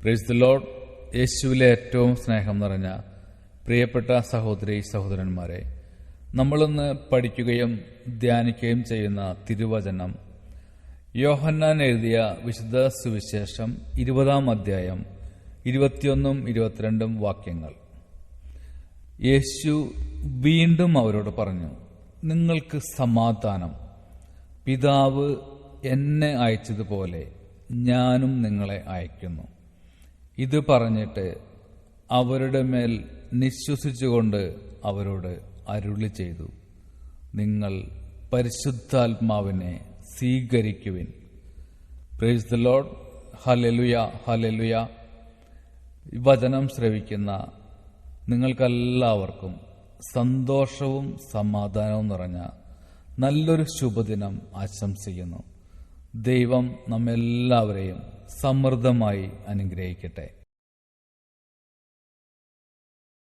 Price the Lord. യേശുവിലെ ഏറ്റവും സ്നേഹം നിറഞ്ഞ പ്രിയപ്പെട്ട സഹോദരി സഹോദരന്മാരെ, നമ്മളിന്ന് പഠിക്കുകയും ധ്യാനിക്കുകയും ചെയ്യുന്ന തിരുവചനം യോഹന്നാൻ എഴുതിയ വിശുദ്ധ സുവിശേഷം 20-ാം അധ്യായം 21-22 വാക്യങ്ങൾ. യേശു വീണ്ടും അവരോട് പറഞ്ഞു, നിങ്ങൾക്ക് സമാധാനം. പിതാവ് എന്നെ അയച്ചതുപോലെ ഞാനും നിങ്ങളെ അയക്കുന്നു. ഇത് പറഞ്ഞിട്ട് അവരുടെ മേൽ നിശ്വസിച്ചുകൊണ്ട് അവരോട് അരുളി ചെയ്തു, നിങ്ങൾ പരിശുദ്ധാത്മാവിനെ സ്വീകരിക്കുവിൻ. Praise the lord. Hallelujah, hallelujah. വചനം ശ്രവിക്കുന്ന നിങ്ങൾക്കെല്ലാവർക്കും സന്തോഷവും സമാധാനവും നിറഞ്ഞ നല്ലൊരു ശുഭദിനം ആശംസിക്കുന്നു. ദൈവം നമ്മെല്ലാവരെയും സമൃദ്ധമായി അനുഗ്രഹിക്കട്ടെ.